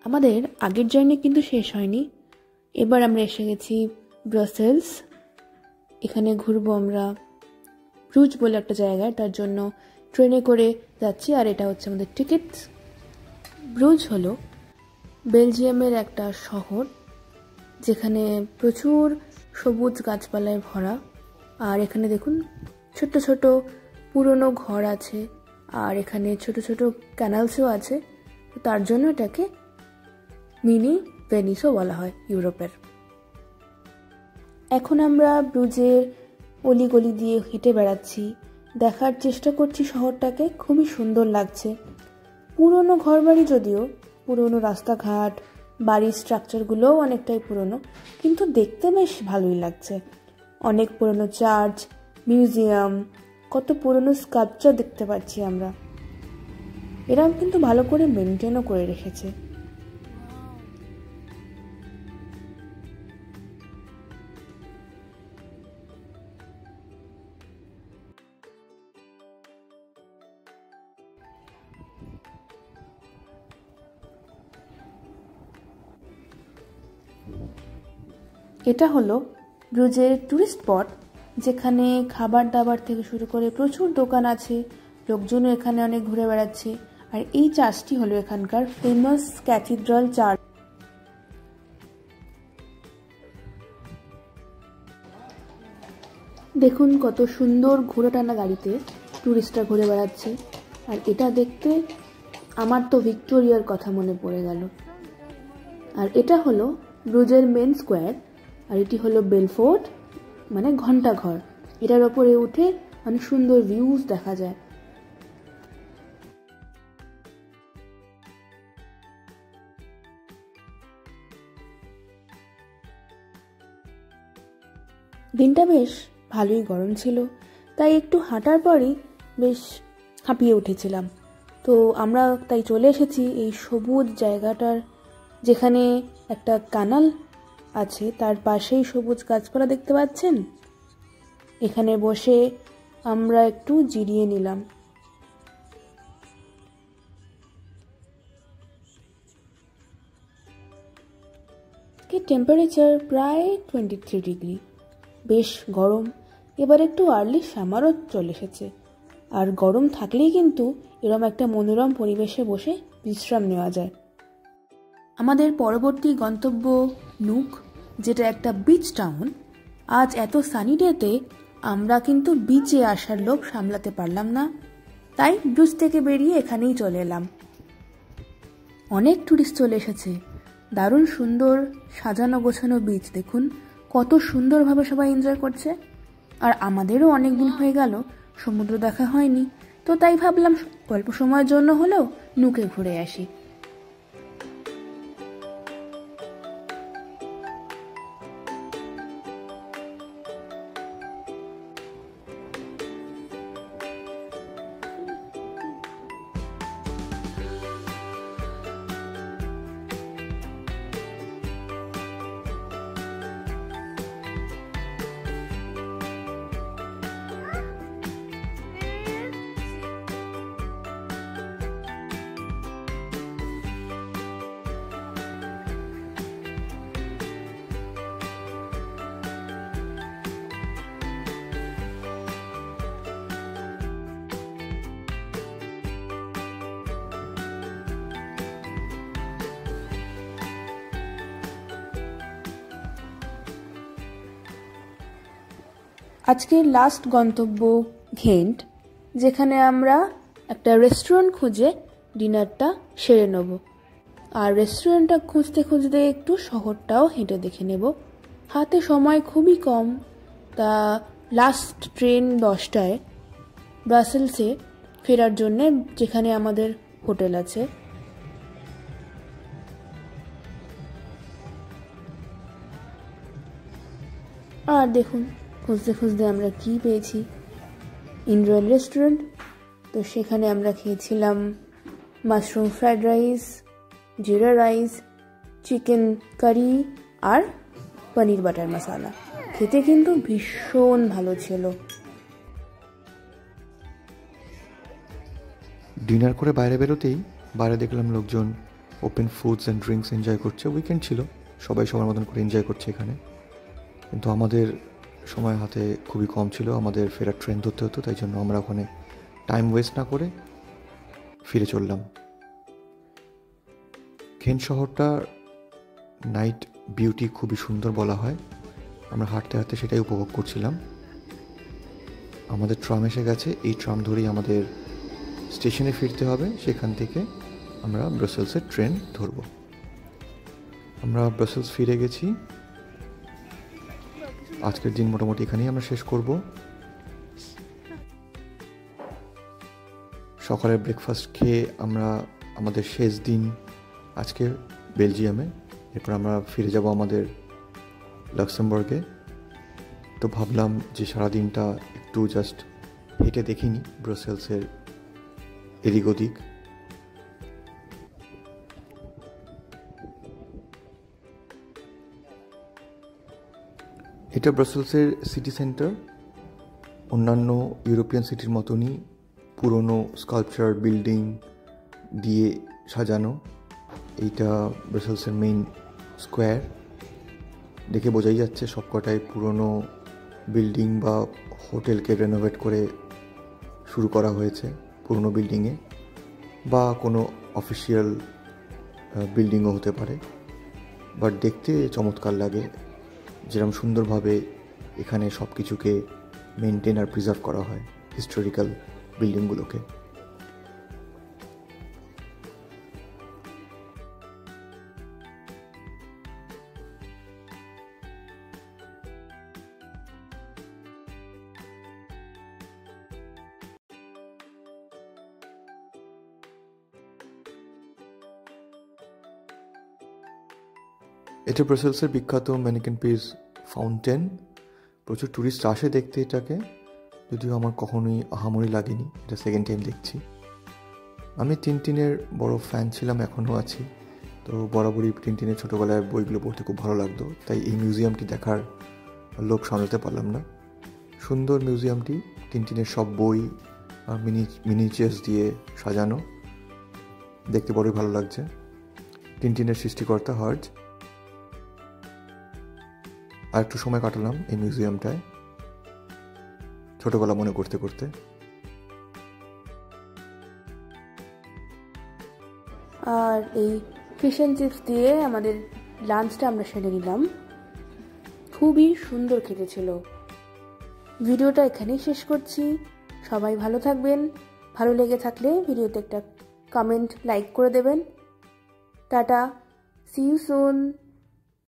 আমাদের আগের জার্নি কিন্তু শেষ হয়নি। এবার আমরা এসে গেছি ব্রাসেলস। এখানে ঘুরবো আমরা ব্রুজ বলে একটা জায়গায়, তার জন্য ট্রেনে করে যাচ্ছি। আর এটা হচ্ছে আমাদের টিকিট। ব্রুজ হলো বেলজিয়ামের একটা শহর, যেখানে প্রচুর সবুজ গাছপালায় ভরা। আর এখানে দেখুন ছোট ছোট পুরনো ঘর আছে, আর এখানে ছোট ছোট ক্যানালসও আছে। তার জন্য এটাকে মিনি ভেনিসও বলা হয় ইউরোপের। এখন আমরা ব্রুজের অলিগলি দিয়ে হেঁটে বেড়াচ্ছি, দেখার চেষ্টা করছি শহরটাকে। খুবই সুন্দর লাগছে। পুরনো ঘরবাড়ি, যদিও পুরনো রাস্তাঘাট, বাড়ির স্ট্রাকচারগুলোও অনেকটাই পুরনো, কিন্তু দেখতে বেশ ভালোই লাগছে। অনেক পুরনো চার্চ, মিউজিয়াম, কত পুরনো স্কাল্পচার দেখতে পাচ্ছি আমরা। এরাও কিন্তু ভালো করে মেনটেনও করে রেখেছে। এটা হলো ব্রুজের টুরিস্ট স্পট, যেখানে খাবার দাবার থেকে শুরু করে প্রচুর দোকান আছে। লোকজনও এখানে অনেক ঘুরে বেড়াচ্ছে। আর এই চার্চটি হলো এখানকার ফেমাস ক্যাথিড্রাল চার্চ। দেখুন কত সুন্দর ঘোড়া টানা গাড়িতে টুরিস্টরা ঘুরে বেড়াচ্ছে। আর এটা দেখতে আমার তো ভিক্টোরিয়ার কথা মনে পড়ে গেল। আর এটা হলো ব্রুজের মেন স্কোয়ার। আর এটি হলো বেলফোর্ট, মানে ঘন্টা ঘর। এটার ওপরে উঠে অনেক সুন্দর ভিউজ দেখা যায়। দিনটা বেশ ভালোই গরম ছিল, তাই একটু হাঁটার পরই বেশ হাঁপিয়ে উঠেছিলাম। তো আমরা তাই চলে এসেছি এই সবুজ জায়গাটার, যেখানে একটা কানাল আছে, তার পাশেই সবুজ গাছপালা দেখতে পাচ্ছেন। এখানে বসে আমরা একটু জিরিয়ে নিলাম। টেম্পারেচার প্রায় 23 ডিগ্রি, বেশ গরম। এবার একটু আর্লি সামারও চলে এসেছে। আর গরম থাকলেই কিন্তু এরম একটা মনোরম পরিবেশে বসে বিশ্রাম নেওয়া যায়। আমাদের পরবর্তী গন্তব্য নুক, যেটা একটা বিচ টাউন। আজ এত সানি ডেতে আমরা কিন্তু বিচে আসার লোভ সামলাতে পারলাম না, তাই ব্রুজ থেকে বেরিয়ে এখানেই চলে এলাম। অনেক টুরিস্ট চলে এসেছে। দারুণ সুন্দর সাজানো গোছানো বিচ, দেখুন কত সুন্দরভাবে সবাই এনজয় করছে। আর আমাদেরও অনেক দিন হয়ে গেল সমুদ্র দেখা হয়নি, তো তাই ভাবলাম অল্প সময়ের জন্য হলেও নুকে ঘুরে আসি। আজকের লাস্ট গন্তব্য ঘেন্ট, যেখানে আমরা একটা রেস্টুরেন্ট খুঁজে ডিনারটা সেরে নেব। আর রেস্টুরেন্টটা খুঁজতে খুঁজতে একটু শহরটাও হেঁটে দেখে নেব। হাতে সময় খুবই কম, তা লাস্ট ট্রেন 10টায় ব্রাসেলসে ফেরার জন্যে, যেখানে আমাদের হোটেল আছে। আর দেখুন খুঁজতে খুঁজতে আমরা কি পেয়েছি, ইন্ডিয়ান রেস্টুরেন্ট। তো সেখানে আমরা খেয়েছিলাম মাশরুম ফ্রাইড রাইস, জিরা রাইস, চিকেন কারি আর পনির বাটার মশালা। খেতে কিন্তু ভীষণ ভালো ছিল। ডিনার করে বাইরে বেরোতেই বাইরে দেখলাম লোকজন open foods and drinks enjoy করছে। উইকেন্ড ছিল, সবাই সবার মতন করে এনজয় করছে এখানে। কিন্তু আমাদের সময় হাতে খুবই কম ছিল, আমাদের ফেরার ট্রেন ধরতে হতো, তাই জন্য আমরা ওখানে টাইম ওয়েস্ট না করে ফিরে চললাম। ঘেন শহরটা নাইট বিউটি খুবই সুন্দর বলা হয়। আমরা হাঁটতে হাঁটতে সেটাই উপভোগ করছিলাম। আমাদের ট্রাম এসে গেছে, এই ট্রাম ধরেই আমাদের স্টেশনে ফিরতে হবে, সেখান থেকে আমরা ব্রাসেলসের ট্রেন ধরব। আমরা ব্রাসেলস ফিরে গেছি। আজকের দিন মোটামুটি এখানেই আমরা শেষ করব। সকালের ব্রেকফাস্ট খেয়ে আমরা আমাদের শেষ দিন আজকে বেলজিয়ামে। এরপর আমরা ফিরে যাব আমাদের লাক্সেমবার্গে। তো ভাবলাম যে সারাদিনটা একটু জাস্ট হেঁটে দেখিনি ব্রাসেলসের এদিক ওদিক। এটা ব্রাসেলসের সিটি সেন্টার। অন্যান্য ইউরোপিয়ান সিটির মতনই পুরনো স্কাল্পচার বিল্ডিং দিয়ে সাজানো। এইটা ব্রাসেলসের মেইন স্কোয়ার। দেখে বোঝাই যাচ্ছে সবকটাই পুরনো বিল্ডিং বা হোটেলকে রেনোভেট করে শুরু করা হয়েছে পুরনো বিল্ডিংয়ে, বা কোনো অফিসিয়াল বিল্ডিংও হতে পারে। বাট দেখতে চমৎকার লাগে, যেরকম সুন্দরভাবে এখানে সব কিছুকে মেনটেন আর প্রিজার্ভ করা হয় হিস্টোরিক্যাল বিল্ডিংগুলোকে। এটা ব্রাসেলসের বিখ্যাত ম্যানিকেন পিস ফাউন্টেন। প্রচুর ট্যুরিস্ট আসে দেখতে এটাকে, যদিও আমার কখনোই আহামরি লাগেনি, এটা সেকেন্ড টাইম দেখছি। আমি টিনটিনের বড় ফ্যান ছিলাম, এখনও আছি। তো বরাবরই টিনটিনের ছোটোবেলায় বইগুলো পড়তে খুব ভালো লাগতো, তাই এই মিউজিয়ামটি দেখার লোভ সামলাতে পারলাম না। সুন্দর মিউজিয়ামটি, টিনটিনের সব বই আর মিনিচার্স দিয়ে সাজানো, দেখতে বড়ই ভালো লাগছে। টিনটিনের সৃষ্টিকর্তা হার্জ। আর একটু সময় কাটালাম এই মিউজিয়ামটায় ছোটবেলা মনে করতে করতে। আর এই ফিশ অ্যান্ড চিপস দিয়ে আমাদের লাঞ্চটা আমরা সেরে নিলাম। খুবই সুন্দর খেতে ছিল। ভিডিওটা এখানেই শেষ করছি। সবাই ভালো থাকবেন। ভালো লেগে থাকলে ভিডিওতে একটা কমেন্ট, লাইক করে দেবেন। Tata, see you soon.